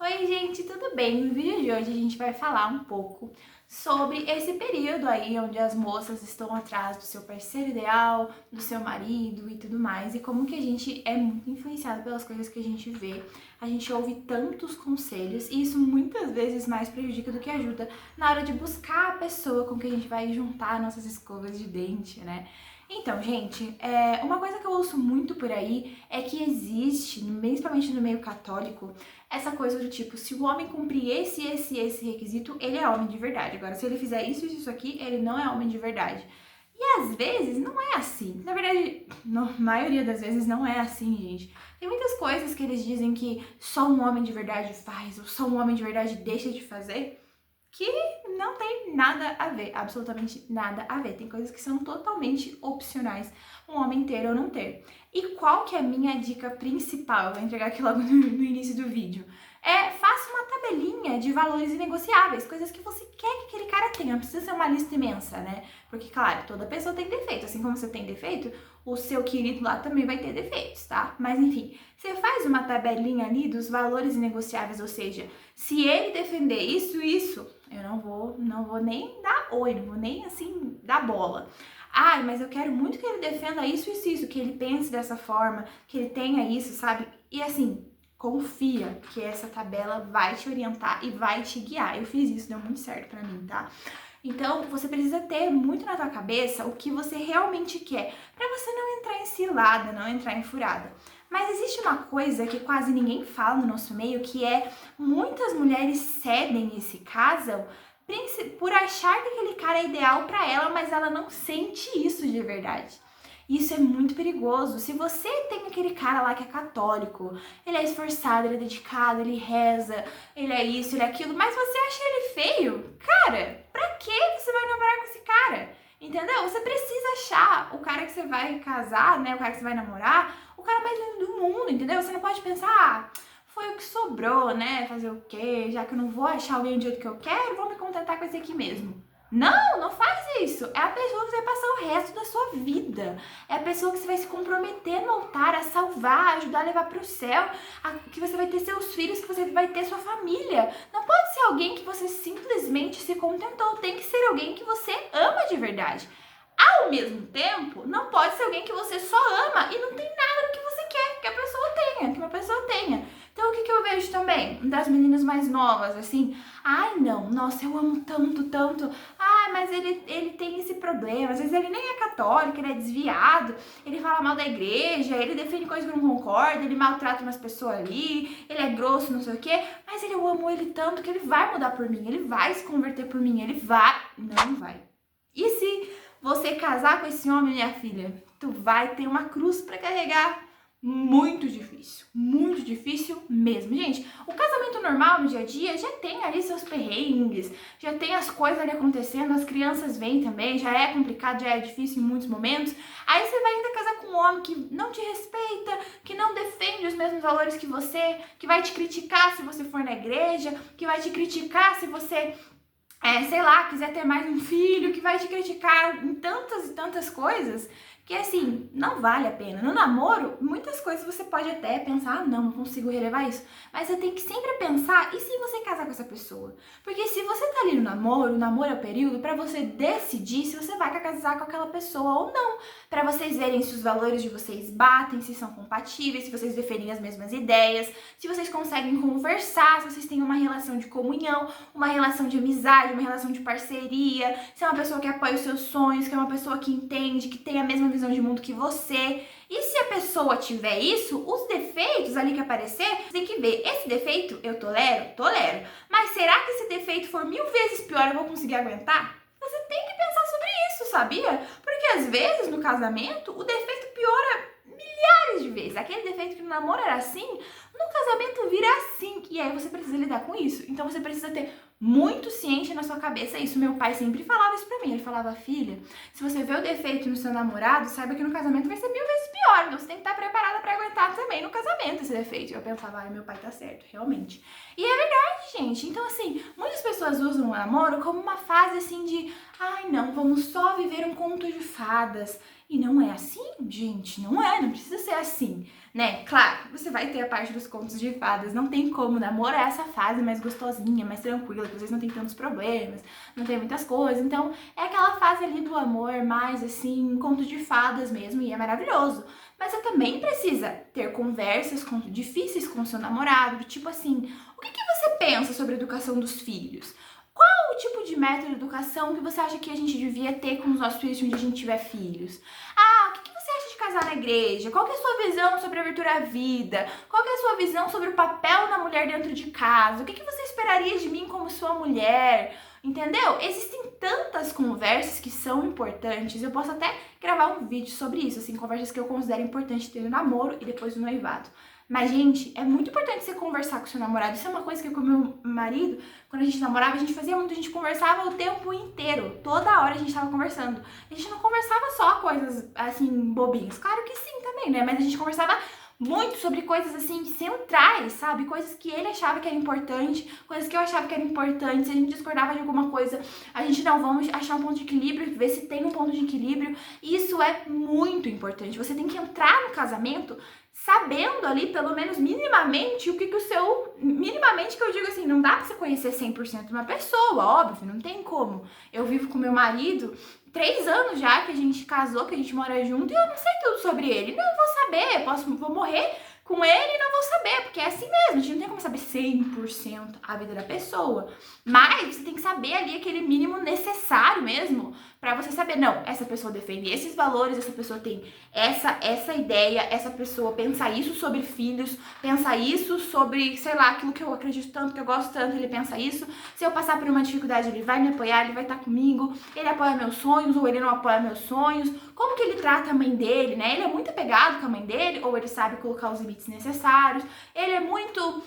Oi gente, tudo bem? No vídeo de hoje a gente vai falar um pouco sobre esse período aí onde as moças estão atrás do seu parceiro ideal, do seu marido e tudo mais, e como que a gente é muito influenciado pelas coisas que a gente vê, a gente ouve tantos conselhos e isso muitas vezes mais prejudica do que ajuda na hora de buscar a pessoa com que a gente vai juntar nossas escovas de dente, né? Então, gente, uma coisa que eu ouço muito por aí é que existe, principalmente no meio católico, essa coisa do tipo, se o homem cumprir esse requisito, ele é homem de verdade. Agora, se ele fizer isso aqui, ele não é homem de verdade. E às vezes não é assim. Na verdade, na maioria das vezes não é assim, gente. Tem muitas coisas que eles dizem que só um homem de verdade faz, ou só um homem de verdade deixa de fazer, que não tem nada a ver, absolutamente nada a ver. Tem coisas que são totalmente opcionais, um homem ter ou não ter. E qual que é a minha dica principal? Eu vou entregar aqui logo no início do vídeo. Faça uma tabelinha de valores inegociáveis, coisas que você quer que aquele cara tenha. Não precisa ser uma lista imensa, né? Porque, claro, toda pessoa tem defeito. Assim como você tem defeito, o seu querido lá também vai ter defeitos, tá? Mas enfim, você faz uma tabelinha ali dos valores inegociáveis, ou seja, se ele defender isso, eu não vou nem dar oi, não vou nem assim dar bola. Ai, mas eu quero muito que ele defenda isso, que ele pense dessa forma, que ele tenha isso, sabe? E assim, confia que essa tabela vai te orientar e vai te guiar. Eu fiz isso, deu muito certo pra mim, tá? Então, você precisa ter muito na tua cabeça o que você realmente quer, pra você não entrar em cilada, não entrar em furada. Mas existe uma coisa que quase ninguém fala no nosso meio, que é muitas mulheres cedem e se casam por achar que aquele cara é ideal pra ela, mas ela não sente isso de verdade. Isso é muito perigoso. Se você tem aquele cara lá que é católico, ele é esforçado, ele é dedicado, ele reza, ele é isso, ele é aquilo, mas você acha ele feio, cara, pra que você vai namorar com esse cara? Entendeu? Você precisa achar o cara que você vai casar, né? O cara que você vai namorar, o cara mais lindo do mundo, entendeu? Você não pode pensar, foi o que sobrou, né? Fazer o quê? Já que eu não vou achar alguém do jeito que eu quero, vou me contentar com esse aqui mesmo. Não, não faz isso. É a pessoa que você vai passar o resto da sua vida. É a pessoa que você vai se comprometer no altar, a salvar, a ajudar a levar para o céu, que você vai ter seus filhos, que você vai ter sua família. Não pode ser alguém que você simplesmente se contentou. Tem que ser alguém que você ama de verdade. Ao mesmo tempo, não pode ser alguém que você só ama e não tem nada do que você quer que a pessoa tenha, que uma pessoa tenha. Então, o que eu vejo também das meninas mais novas, assim, ai não, nossa, eu amo tanto, tanto, mas ele tem esse problema, às vezes ele nem é católico, ele é desviado, ele fala mal da igreja, ele defende coisas que não concorda, ele maltrata umas pessoas ali, ele é grosso, não sei o quê, mas eu amo ele tanto que ele vai mudar por mim, ele vai se converter por mim, ele vai, não vai. E se você casar com esse homem, minha filha, tu vai ter uma cruz para carregar. Muito difícil mesmo. Gente, o casamento normal no dia a dia já tem ali seus perrengues, já tem as coisas ali acontecendo, as crianças vêm também, já é complicado, já é difícil em muitos momentos. Aí você vai ainda casar com um homem que não te respeita, que não defende os mesmos valores que você, que vai te criticar se você for na igreja, que vai te criticar se você sei lá, quiser ter mais um filho, que vai te criticar em tantas e tantas coisas, que assim, não vale a pena. No namoro, muitas coisas você pode até pensar, não consigo relevar isso. Mas você tem que sempre pensar, e se você casar com essa pessoa? Porque se você tá ali no namoro, o namoro é o período pra você decidir se você vai casar com aquela pessoa ou não. Pra vocês verem se os valores de vocês batem, se são compatíveis, se vocês defendem as mesmas ideias, se vocês conseguem conversar, se vocês têm uma relação de comunhão, uma relação de amizade, uma relação de parceria, se é uma pessoa que apoia os seus sonhos, que é uma pessoa que entende, que tem a mesma visão de mundo que você. E se a pessoa tiver isso, os defeitos ali que aparecer, você tem que ver, esse defeito eu tolero? Tolero. Mas será que esse defeito for 1000 vezes pior, eu vou conseguir aguentar? Você tem que pensar sobre isso, sabia? Porque às vezes no casamento o defeito piora milhares de vezes. Aquele defeito que no namoro era assim, no casamento vira assim. E aí você precisa lidar com isso. Então você precisa ter muito ciente na sua cabeça isso. Meu pai sempre falava isso pra mim. Ele falava, filha, se você vê o defeito no seu namorado, saiba que no casamento vai ser 1000 vezes pior. Então você tem que estar preparada pra aguentar também no casamento esse defeito. Eu pensava, meu pai tá certo, realmente. E é verdade, gente. Então assim, muitas pessoas usam o namoro como uma fase assim de, não, vamos só viver um conto de fadas. E não é assim, gente, não precisa ser assim. né? Claro, você vai ter a parte dos contos de fadas, não tem como, namoro é essa fase mais gostosinha, mais tranquila, que às vezes não tem tantos problemas, não tem muitas coisas, então é aquela fase ali do amor mais assim, conto de fadas mesmo, e é maravilhoso. Mas você também precisa ter conversas difíceis com o seu namorado, tipo assim, o que você pensa sobre a educação dos filhos? Qual o tipo de método de educação que você acha que a gente devia ter com os nossos filhos quando a gente tiver filhos? Ah, o que você acha de casar na igreja? Qual que é a sua visão sobre a abertura à vida? Qual que é a sua visão sobre o papel da mulher dentro de casa? O que você esperaria de mim como sua mulher? Entendeu? Existem tantas conversas que são importantes. Eu posso até gravar um vídeo sobre isso, assim, conversas que eu considero importantes ter no namoro e depois do noivado. Mas, gente, é muito importante você conversar com seu namorado. Isso é uma coisa que eu com meu marido, quando a gente namorava, a gente fazia muito, a gente conversava o tempo inteiro. Toda hora a gente tava conversando. A gente não conversava só coisas, assim, bobinhas. Claro que sim também, né? Mas a gente conversava muito sobre coisas assim centrais, sabe? Coisas que ele achava que era importante, coisas que eu achava que era importante. Se a gente discordava de alguma coisa, a gente não, vamos achar um ponto de equilíbrio, ver se tem um ponto de equilíbrio. Isso é muito importante. Você tem que entrar no casamento sabendo ali, pelo menos minimamente, o que o seu... Minimamente que eu digo assim, não dá pra você conhecer 100% uma pessoa, óbvio, não tem como. Eu vivo com meu marido 3 anos já que a gente casou, que a gente mora junto, e eu não sei tudo sobre ele. Não vou saber, vou morrer com ele e não vou saber, porque é assim mesmo, a gente não tem como saber 100% a vida da pessoa. Mas você tem que saber ali aquele mínimo necessário mesmo pra você saber, não, essa pessoa defende esses valores, essa pessoa tem essa ideia, essa pessoa pensa isso sobre filhos, pensa isso sobre, sei lá, aquilo que eu acredito tanto, que eu gosto tanto, ele pensa isso. Se eu passar por uma dificuldade, ele vai me apoiar, ele vai estar comigo, ele apoia meus sonhos ou ele não apoia meus sonhos. Como que ele trata a mãe dele, né? Ele é muito apegado com a mãe dele, ou ele sabe colocar os limites necessários. Ele é muito...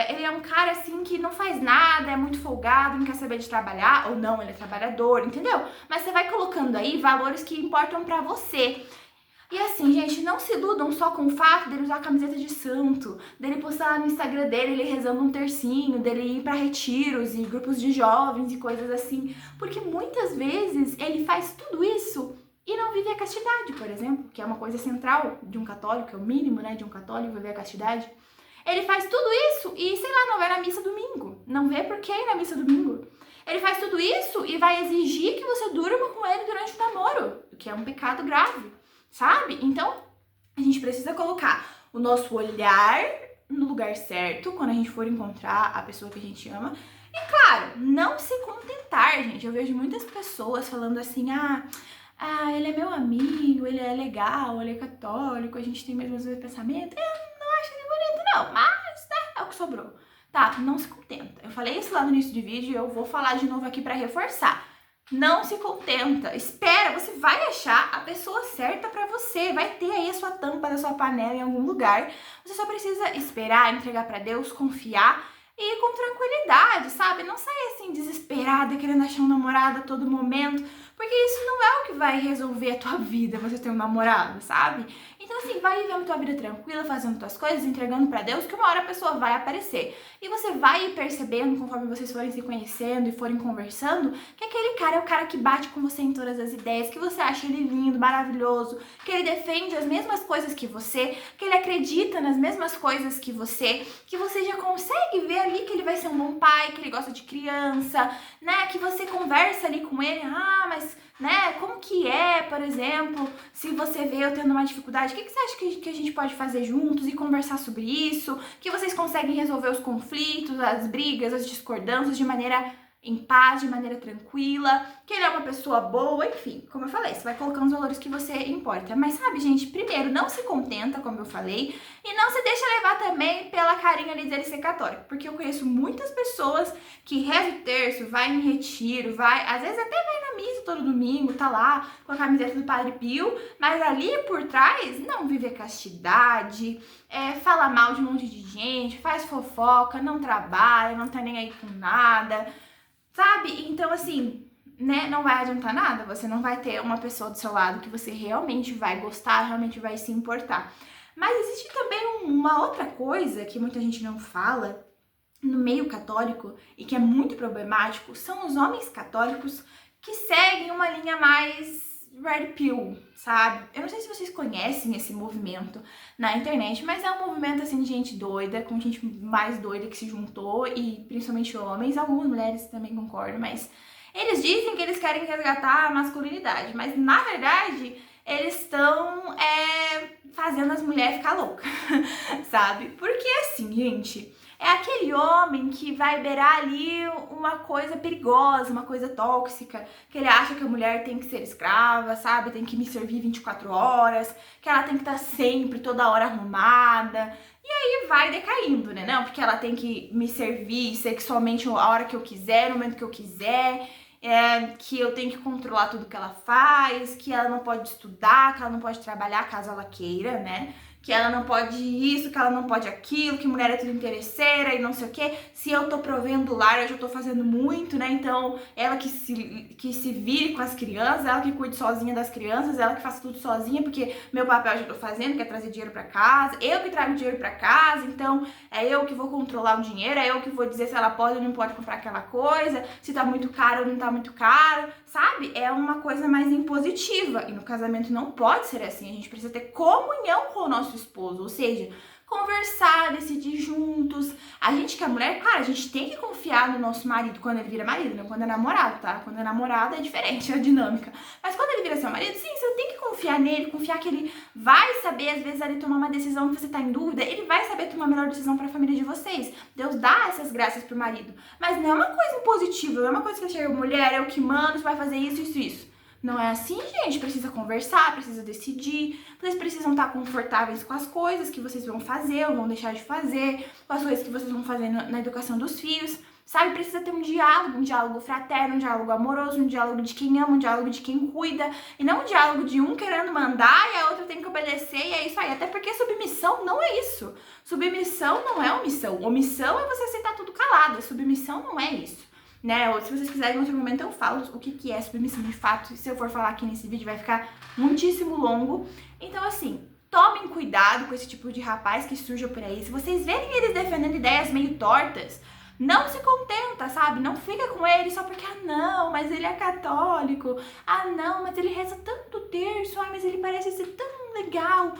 ele é um cara, assim, que não faz nada, é muito folgado, não quer saber de trabalhar, ou não, ele é trabalhador, entendeu? Mas você vai colocando aí valores que importam pra você. E assim, gente, não se iludam só com o fato dele usar camiseta de santo, dele postar no Instagram dele, ele rezando um tercinho, dele ir pra retiros e grupos de jovens e coisas assim. Porque muitas vezes ele faz tudo isso e não vive a castidade, por exemplo, que é uma coisa central de um católico, é o mínimo, né, de um católico viver a castidade. Ele faz tudo isso e, sei lá, não vai na missa domingo. Não vê por que ir na missa domingo. Ele faz tudo isso e vai exigir que você durma com ele durante o namoro, o que é um pecado grave, sabe? Então, a gente precisa colocar o nosso olhar no lugar certo quando a gente for encontrar a pessoa que a gente ama. E, claro, não se contentar, gente. Eu vejo muitas pessoas falando assim, ele é meu amigo, ele é legal, ele é católico, a gente tem mesmo os mesmos pensamentos. Eu não acho ele bonito, não, mas, né, é o que sobrou. Tá, não se contenta. Eu falei isso lá no início do vídeo e eu vou falar de novo aqui pra reforçar. Não se contenta, espera, você vai achar a pessoa certa pra você, vai ter aí a sua tampa da sua panela em algum lugar. Você só precisa esperar, entregar pra Deus, confiar e ir com tranquilidade, sabe? Não sair assim desesperada, querendo achar um namorado a todo momento, porque isso não é o que vai resolver a tua vida, você ter um namorado, sabe? Então assim, vai vivendo tua vida tranquila, fazendo tuas coisas, entregando pra Deus, que uma hora a pessoa vai aparecer. E você vai percebendo, conforme vocês forem se conhecendo e forem conversando, que aquele cara é o cara que bate com você em todas as ideias, que você acha ele lindo, maravilhoso, que ele defende as mesmas coisas que você, que ele acredita nas mesmas coisas que você já consegue ver ali que ele vai ser um bom pai, que ele gosta de criança, né? Que você conversa ali com ele, mas, né, como que é, por exemplo, se você vê eu tendo uma dificuldade, o que você acha que a gente pode fazer juntos e conversar sobre isso? Que vocês conseguem resolver os conflitos, as brigas, as discordâncias de maneira em paz, de maneira tranquila, que ele é uma pessoa boa, enfim, como eu falei, você vai colocando os valores que você importa. Mas sabe, gente, primeiro, não se contenta, como eu falei, e não se deixa levar também pela carinha ali dele ser católico, porque eu conheço muitas pessoas que reza o terço, vai em retiro, às vezes até vai na missa todo domingo, tá lá com a camiseta do Padre Pio, mas ali por trás não vive a castidade, fala mal de um monte de gente, faz fofoca, não trabalha, não tá nem aí com nada, sabe? Então, assim, né, não vai adiantar nada, você não vai ter uma pessoa do seu lado que você realmente vai gostar, realmente vai se importar. Mas existe também uma outra coisa que muita gente não fala no meio católico e que é muito problemático, são os homens católicos que seguem uma linha mais red pill, sabe? Eu não sei se vocês conhecem esse movimento na internet, mas é um movimento assim de gente doida, com gente mais doida que se juntou e principalmente homens, algumas mulheres também concordam, mas eles dizem que eles querem resgatar a masculinidade, mas na verdade eles estão fazendo as mulheres ficar loucas, sabe? Porque assim, gente, é aquele homem que vai beirar ali uma coisa perigosa, uma coisa tóxica, que ele acha que a mulher tem que ser escrava, sabe? Tem que me servir 24 horas, que ela tem que estar sempre, toda hora arrumada. E aí vai decaindo, né? Não, porque ela tem que me servir sexualmente a hora que eu quiser, no momento que eu quiser. Que eu tenho que controlar tudo que ela faz, que ela não pode estudar, que ela não pode trabalhar caso ela queira, né? Que ela não pode isso, que ela não pode aquilo, que mulher é tudo interesseira e não sei o que. Se eu tô provendo o lar, eu já tô fazendo muito, né? Então, ela que se vire com as crianças, ela que cuide sozinha das crianças, ela que faça tudo sozinha, porque meu papel eu já tô fazendo, que é trazer dinheiro pra casa, eu que trago dinheiro pra casa, então é eu que vou controlar o dinheiro, é eu que vou dizer se ela pode ou não pode comprar aquela coisa, se tá muito caro ou não tá muito caro, sabe? É uma coisa mais impositiva, e no casamento não pode ser assim, a gente precisa ter comunhão com o nosso esposo, ou seja, conversar, decidir juntos. A gente que é mulher, claro, a gente tem que confiar no nosso marido quando ele vira marido, não quando é namorado, tá? Quando é namorado é diferente a dinâmica. Mas quando ele vira seu marido, sim, você tem que confiar nele, confiar que ele vai saber, às vezes, ali tomar uma decisão que você tá em dúvida, ele vai saber tomar a melhor decisão pra família de vocês. Deus dá essas graças pro marido. Mas não é uma coisa impositiva, não é uma coisa que chega, mulher, eu que mando, você vai fazer isso, isso, isso. Não é assim, gente. Precisa conversar, precisa decidir. Vocês precisam estar confortáveis com as coisas que vocês vão fazer ou vão deixar de fazer, com as coisas que vocês vão fazer na educação dos filhos. Sabe? Precisa ter um diálogo fraterno, um diálogo amoroso, um diálogo de quem ama, um diálogo de quem cuida. E não um diálogo de um querendo mandar e a outra tem que obedecer e é isso aí. Até porque submissão não é isso. Submissão não é omissão. Omissão é você aceitar tudo calado. Submissão não é isso. Né? Ou se vocês quiserem em outro momento eu falo o que é submissão de fato. Se eu for falar aqui nesse vídeo vai ficar muitíssimo longo. Então assim, tomem cuidado com esse tipo de rapaz que surge por aí. Se vocês verem eles defendendo ideias meio tortas, não se contenta, sabe? Não fica com ele só porque, não, mas ele é católico. Não, mas ele reza tanto terço. Mas ele parece ser tão legal.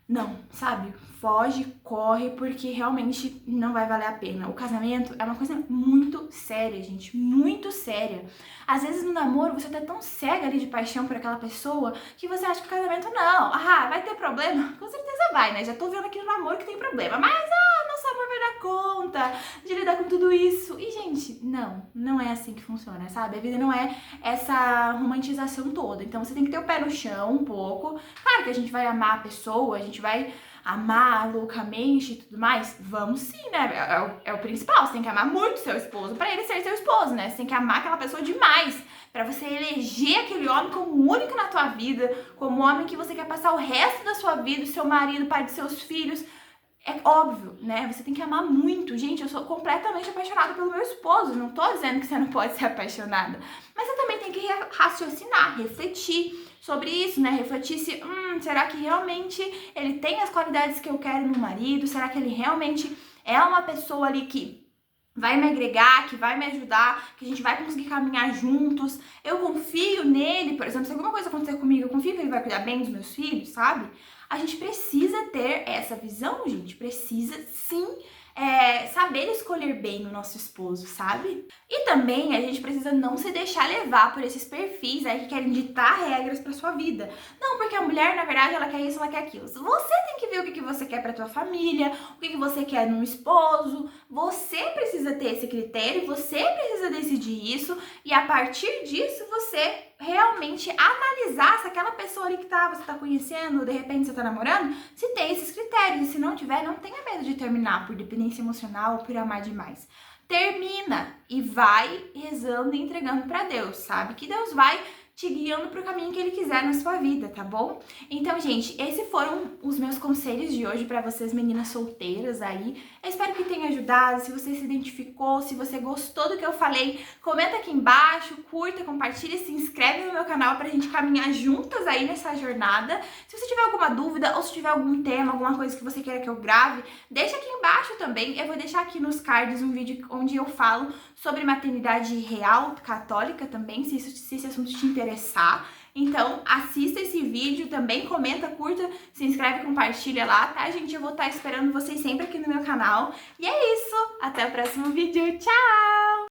Não, sabe? Foge, corre, porque realmente não vai valer a pena. O casamento é uma coisa muito séria, gente, muito séria. Às vezes no namoro você tá tão cega ali de paixão por aquela pessoa que você acha que o casamento não. Vai ter problema? Com certeza vai, né? Já tô vendo aqui no namoro que tem problema. Mas, nosso amor vai dar conta de lidar com tudo isso. E, gente, não é assim que funciona, sabe? A vida não é essa romantização toda. Então você tem que ter o pé no chão um pouco. Claro que a gente vai amar a pessoa, a gente vai amar loucamente e tudo mais, vamos sim, né? É o principal, você tem que amar muito seu esposo pra ele ser seu esposo, né? Você tem que amar aquela pessoa demais pra você eleger aquele homem como único na tua vida, como homem que você quer passar o resto da sua vida, o seu marido, pai dos seus filhos. É óbvio, né? Você tem que amar muito. Gente, eu sou completamente apaixonada pelo meu esposo. Não tô dizendo que você não pode ser apaixonada. Mas você também tem que raciocinar, refletir sobre isso, né? Refletir se, será que realmente ele tem as qualidades que eu quero no marido? Será que ele realmente é uma pessoa ali que vai me agregar, que vai me ajudar, que a gente vai conseguir caminhar juntos? Eu confio nele, por exemplo, se alguma coisa acontecer comigo, eu confio que ele vai cuidar bem dos meus filhos, sabe? A gente precisa ter essa visão, gente, precisa sim saber escolher bem o nosso esposo, sabe? E também a gente precisa não se deixar levar por esses perfis aí que querem ditar regras pra sua vida. Não, porque a mulher, na verdade, ela quer isso, ela quer aquilo. Você tem que ver o que você quer pra tua família, o que você quer num esposo. Você precisa ter esse critério, você precisa decidir isso e a partir disso você realmente analisar se aquela pessoa ali que você tá conhecendo, de repente você tá namorando, se tem esses critérios. E se não tiver, não tenha medo de terminar por dependência emocional ou por amar demais. Termina e vai rezando e entregando pra Deus, sabe? Que Deus vai te guiando pro caminho que Ele quiser na sua vida, tá bom? Então, gente, esses foram os meus conselhos de hoje pra vocês meninas solteiras aí. Eu espero que tenha ajudado. Se você se identificou, se você gostou do que eu falei, comenta aqui embaixo, curta, compartilha, se inscreve no meu canal pra gente caminhar juntas aí nessa jornada. Se você tiver alguma dúvida ou se tiver algum tema, alguma coisa que você queira que eu grave, deixa aqui embaixo também. Eu vou deixar aqui nos cards um vídeo onde eu falo sobre maternidade real católica também, se esse assunto te interessar. Então, assista esse vídeo, também comenta, curta, se inscreve, compartilha lá, tá, gente? Eu vou estar esperando vocês sempre aqui no meu canal. E é isso, até o próximo vídeo, tchau!